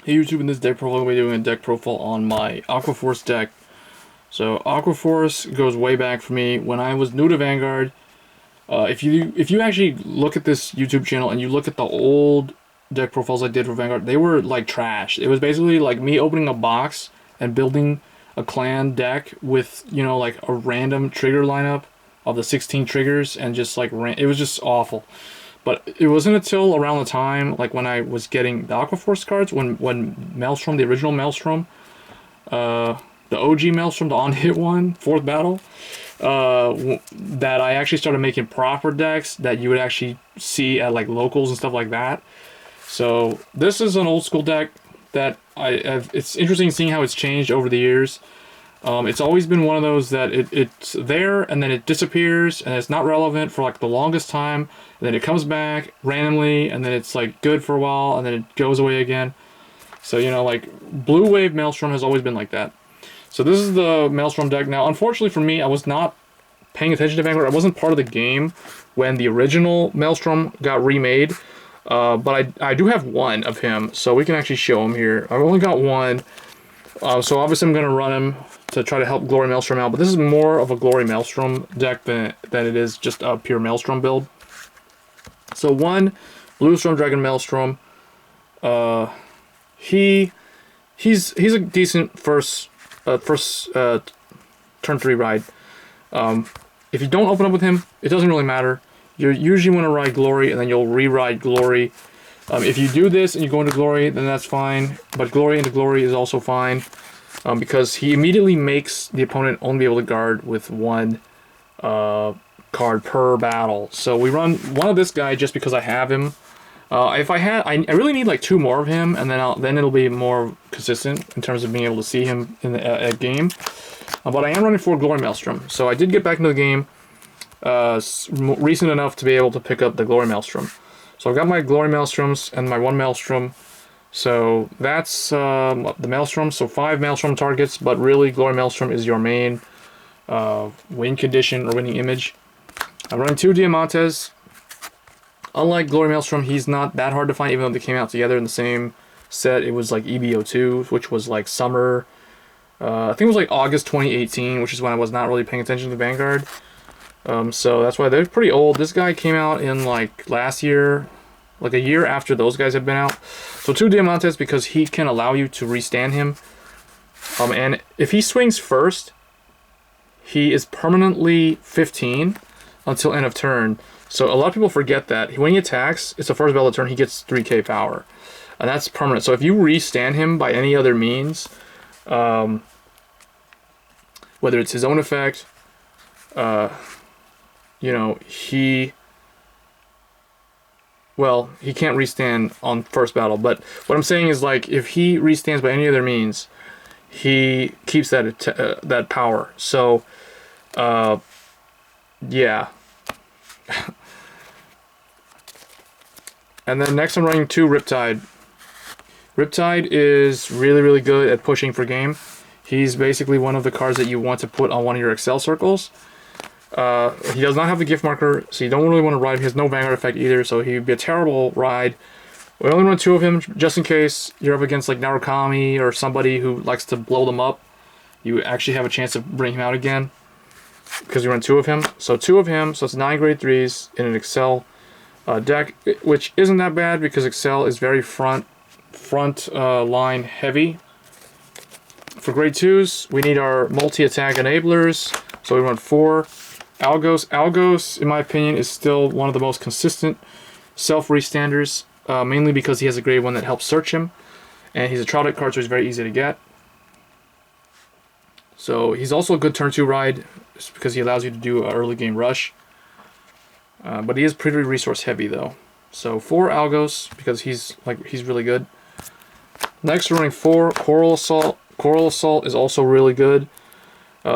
Hey YouTube, in this deck profile, I'm going to be doing a deck profile on my Aqua Force deck. So Aqua Force goes way back for me when I was new to Vanguard. If you actually look at this YouTube channel and you look at the old deck profiles I did for Vanguard, they were like trash. It was basically like me opening a box and building a clan deck with, you know, like a random trigger lineup of the 16 triggers and just like it was just awful. But it wasn't until around the time, like when I was getting the Aqua Force cards, when Maelstrom, the original Maelstrom, the OG Maelstrom, the on-hit one, 4th battle, that I actually started making proper decks that you would actually see at like locals and stuff like that. So this is an old school deck that it's interesting seeing how it's changed over the years. It's always been one of those that it's there and then it disappears and it's not relevant for like the longest time, and then it comes back randomly and then it's like good for a while and then it goes away again. So, you know, like Blue Wave Maelstrom has always been like that. So this is the Maelstrom deck. Now, unfortunately for me, I was not paying attention to Vanguard. I wasn't part of the game when the original Maelstrom got remade. But I do have one of him, so we can actually show him here. I've only got one. So obviously I'm going to run him to try to help Glory Maelstrom out, but this is more of a Glory Maelstrom deck than it is just a pure Maelstrom build. So one, Blue Storm Dragon Maelstrom. He's a decent first turn 3 ride. If you don't open up with him, it doesn't really matter. You usually want to ride Glory, and then you'll re-ride Glory. If you do this and you go into Glory, then that's fine. But Glory into Glory is also fine, because he immediately makes the opponent only be able to guard with one card per battle. So we run one of this guy just because I have him. If I really need like 2 more of him, and then it'll be more consistent in terms of being able to see him in the game. But I am running 4 Glory Maelstrom, so I did get back into the game recent enough to be able to pick up the Glory Maelstrom. So I've got my Glory Maelstroms and my 1 Maelstrom. So that's the Maelstrom. So 5 Maelstrom targets, but really Glory Maelstrom is your main win condition or winning image. I'm running 2 Diamantes. Unlike Glory Maelstrom, he's not that hard to find, even though they came out together in the same set. It was like EBO2, which was like summer. I think it was like August 2018, which is when I was not really paying attention to Vanguard. So that's why they're pretty old. This guy came out in like last year, like a year after those guys have been out. So 2 Diamantes because he can allow you to restand him. And if he swings first, he is permanently 15 until end of turn. So a lot of people forget that. When he attacks, it's the first battle of the turn, he gets 3k power. And that's permanent. So if you restand him by any other means, whether it's his own effect, you know, he can't restand on first battle, but what I'm saying is, like, if he restands by any other means, he keeps that power. So, yeah. And then next I'm running 2 Riptide. Riptide is really, really good at pushing for game. He's basically one of the cards that you want to put on one of your Excel circles. He does not have the gift marker, so you don't really want to ride him. He has no Vanguard effect either, so he'd be a terrible ride. We only run 2 of him, just in case you're up against like Narukami or somebody who likes to blow them up. You actually have a chance to bring him out again, because you run 2 of him. So 2 of him, so it's 9 grade 3s in an Excel deck, which isn't that bad because Excel is very front line heavy. For grade 2s, we need our multi-attack enablers, so we run 4 Algos. Algos, in my opinion, is still one of the most consistent self-restanders, mainly because he has a grade 1 that helps search him, and he's a trial deck card, so he's very easy to get. So he's also a good turn 2 ride, just because he allows you to do an early game rush. But he is pretty resource heavy though. So 4 Algos, because he's really good. Next we're running 4 Coral Assault. Coral Assault is also really good.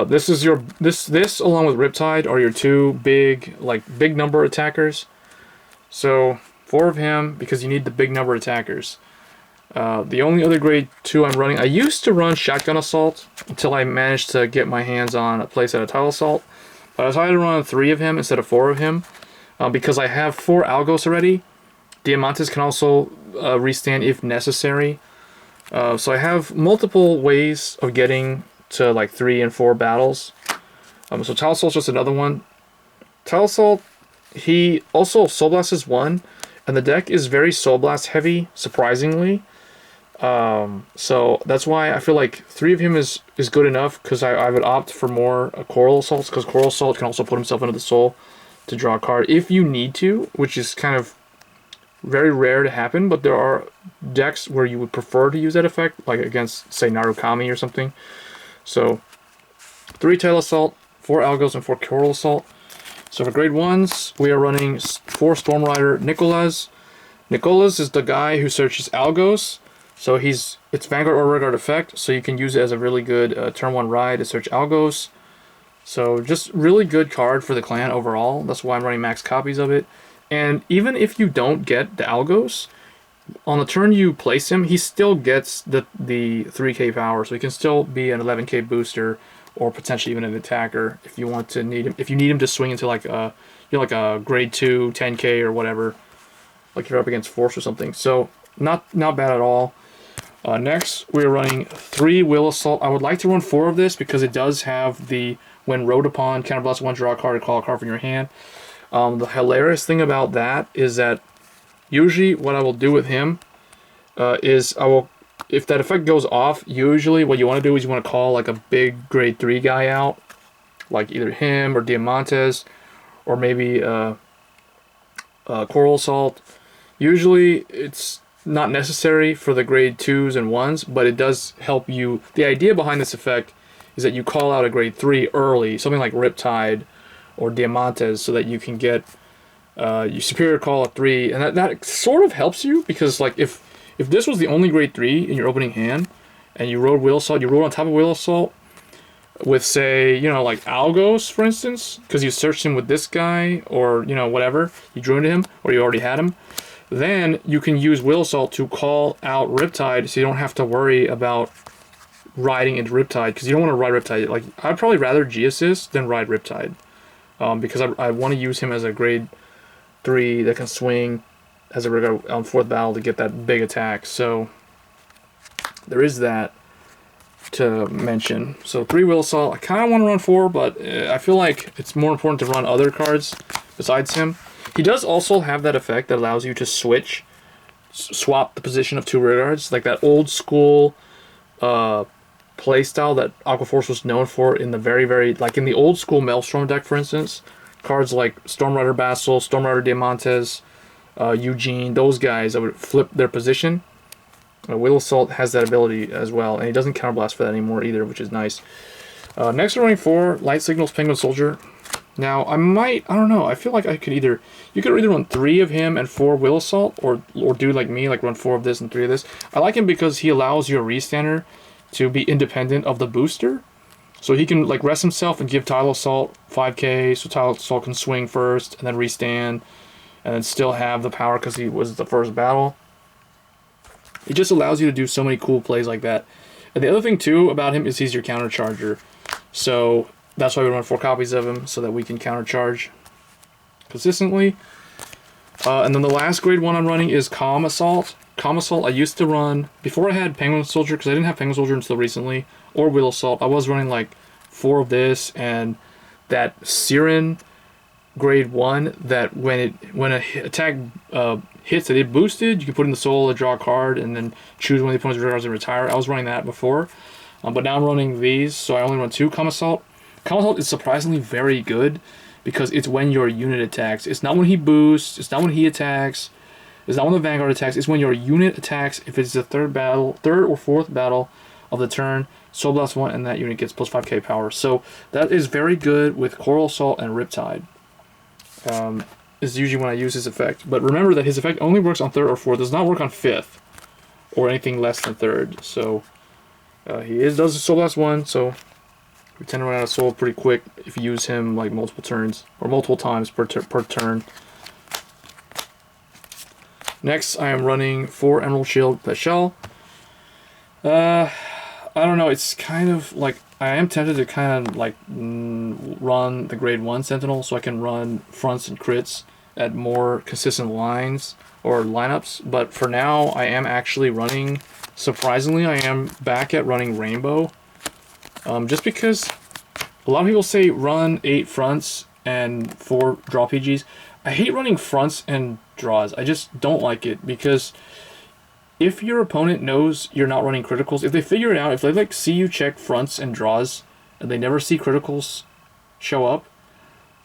This is your this along with Riptide are your 2 big number attackers. So 4 of him because you need the big number attackers. The only other grade 2 I'm running, I used to run Shotgun Assault until I managed to get my hands on a place at a Tile Assault. But I decided to run 3 of him instead of 4 of him because I have 4 Algos already. Diamantes can also restand if necessary. So I have multiple ways of getting to like 3 and 4 battles. So Tile Assault's just another one. Tile Assault, he also Soul Blast is 1, and the deck is very Soul Blast heavy, surprisingly. So that's why I feel like 3 of him is good enough, because I would opt for more Coral Assaults, because Coral Assault can also put himself into the Soul to draw a card if you need to, which is kind of very rare to happen, but there are decks where you would prefer to use that effect, like against, say, Narukami or something. So 3 Tile Assault, 4 Algos, and 4 Coral Assault. So for grade 1s, we are running 4 Storm Rider Nicolas. Nicolas is the guy who searches Algos. So it's Vanguard or Vanguard effect, so you can use it as a really good turn 1 ride to search Algos. So just really good card for the clan overall. That's why I'm running max copies of it. And even if you don't get the Algos, on the turn you place him, he still gets the 3k power, so he can still be an 11k booster, or potentially even an attacker if you want to need him. If you need him to swing into like a grade 2 10k or whatever, like you're up against Force or something. So not bad at all. Next, we're running 3 Will Assault. I would like to run 4 of this because it does have the when rode upon, counterblast 1, draw a card, or call a card from your hand. The hilarious thing about that is that usually what I will do with him is if that effect goes off, usually what you want to do is you want to call like a big grade 3 guy out, like either him or Diamantes, or maybe Coral Assault. Usually it's not necessary for the grade 2s and 1s, but it does help you. The idea behind this effect is that you call out a grade 3 early, something like Riptide or Diamantes, so that you can get your superior call at 3, and that sort of helps you, because like if this was the only grade 3 in your opening hand, and you rode Will Assault, you rode on top of Will Assault with, say, like Algos, for instance, because you searched him with this guy, or whatever, you drew into him, or you already had him, then you can use Will Assault to call out Riptide, so you don't have to worry about riding into Riptide, because you don't want to ride Riptide. Like, I'd probably rather G-Assist than ride Riptide, because I want to use him as a grade 3 that can swing as a regular on 4th battle to get that big attack. So there is that to mention. So 3 Will Assault. I kind of want to run 4, but I feel like it's more important to run other cards besides him. He does also have that effect that allows you to swap the position of 2 rear guards, like that old school playstyle that Aqua Force was known for in the very, like in the old school Maelstrom deck, for instance. Cards like Storm Rider Basil, Storm Rider Diamantes, Eugene, those guys that would flip their position. Will Assault has that ability as well, and he doesn't counterblast for that anymore either, which is nice. Next we're running 4 Light Signals Penguin Soldier. Now I don't know, I feel like you could either run 3 of him and 4 Will Assault, or do like me, like run 4 of this and 3 of this. I like him because he allows your restander to be independent of the booster. So he can like rest himself and give Tile Assault 5k, so Tile Assault can swing first and then restand, and then still have the power because he was the first battle. It just allows you to do so many cool plays like that. And the other thing too about him is he's your counter charger. So that's why we run 4 copies of him, so that we can counter charge consistently. And then the last grade 1 I'm running is Calm Assault. Calm Assault I used to run before I had Penguin Soldier, because I didn't have Penguin Soldier until recently, or Will Assault. I was running like 4 of this and that Siren grade 1 that when a attack hits that it boosted, you can put in the soul to draw a card and then choose one of the opponent's rear guards and retire. I was running that before, but now I'm running these, so I only run 2 Calm Assault. Calm Assault is surprisingly very good because it's when your unit attacks. It's not when he boosts, it's not when he attacks, it's not when the Vanguard attacks, it's when your unit attacks. If it's the third or fourth battle of the turn, Soul Blast 1, and that unit gets plus 5k power. So that is very good with Coral Assault and Riptide. Is usually when I use his effect. But remember that his effect only works on 3rd or 4th. Does not work on 5th or anything less than 3rd. So he does Soul Blast 1, so we tend to run out of soul pretty quick if you use him like multiple turns or multiple times per turn. Next, I am running 4 Emerald Shield Peshel. I don't know, it's kind of like, I am tempted to kind of like run the grade 1 Sentinel so I can run fronts and crits at more consistent lines or lineups, but for now I am actually running surprisingly, I am back at running Rainbow. Just because a lot of people say run 8 fronts and 4 draw PGs. I hate running fronts and draws. I just don't like it because if your opponent knows you're not running criticals, if they figure it out, if they like see you check fronts and draws and they never see criticals show up,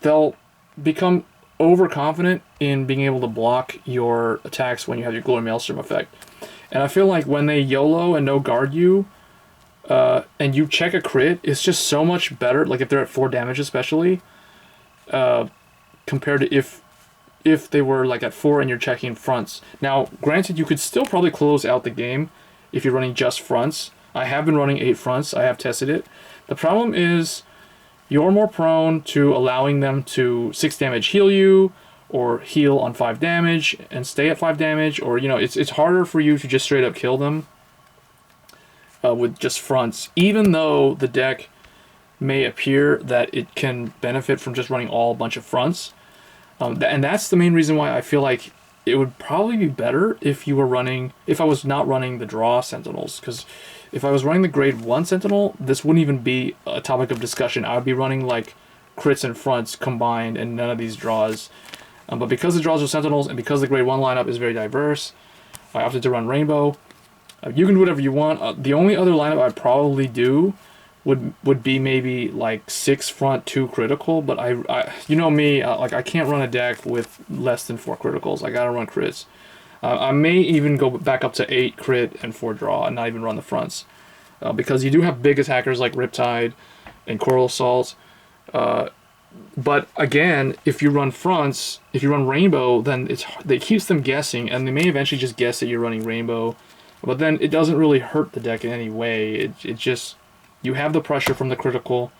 they'll become overconfident in being able to block your attacks when you have your Glory Maelstrom effect. And I feel like when they YOLO and no guard you, and you check a crit, it's just so much better, like if they're at 4 damage especially, compared to if they were like at 4 and you're checking fronts. Now, granted, you could still probably close out the game if you're running just fronts. I have been running 8 fronts. I have tested it. The problem is you're more prone to allowing them to 6 damage heal you, or heal on 5 damage and stay at 5 damage, or, you know, it's harder for you to just straight up kill them with just fronts, even though the deck may appear that it can benefit from just running all a bunch of fronts. And that's the main reason why I feel like it would probably be better if you were running, if I was not running the draw sentinels, because if I was running the grade 1 sentinel, this wouldn't even be a topic of discussion. I would be running like crits and fronts combined and none of these draws. But because the draws are sentinels and because the grade 1 lineup is very diverse, I opted to run Rainbow. You can do whatever you want. The only other lineup I'd probably do would be maybe like 6 front, 2 critical, but I you know me, like I can't run a deck with less than 4 criticals. I gotta run crits. I may even go back up to 8 crit and 4 draw and not even run the fronts, because you do have big attackers like Riptide and Coral Assault. But again, if you run fronts, if you run Rainbow, then it keeps them guessing, and they may eventually just guess that you're running Rainbow. But then it doesn't really hurt the deck in any way. It just, you have the pressure from the critical.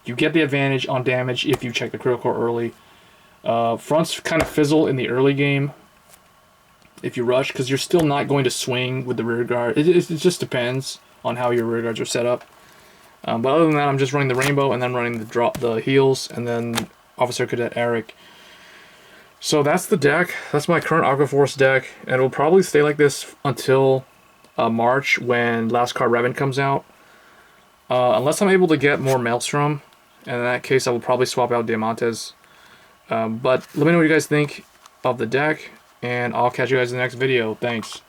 You get the advantage on damage if you check the critical early. Fronts kind of fizzle in the early game if you rush, because you're still not going to swing with the rear guard. It just depends on how your rear guards are set up. But other than that, I'm just running the Rainbow and then running the heals, and then Officer Cadet Eric. So that's the deck. That's my current Aqua Force deck, and it will probably stay like this until March, when Last Card Revan comes out. Unless I'm able to get more Maelstrom, and in that case I will probably swap out Diamantes. But let me know what you guys think of the deck, and I'll catch you guys in the next video. Thanks.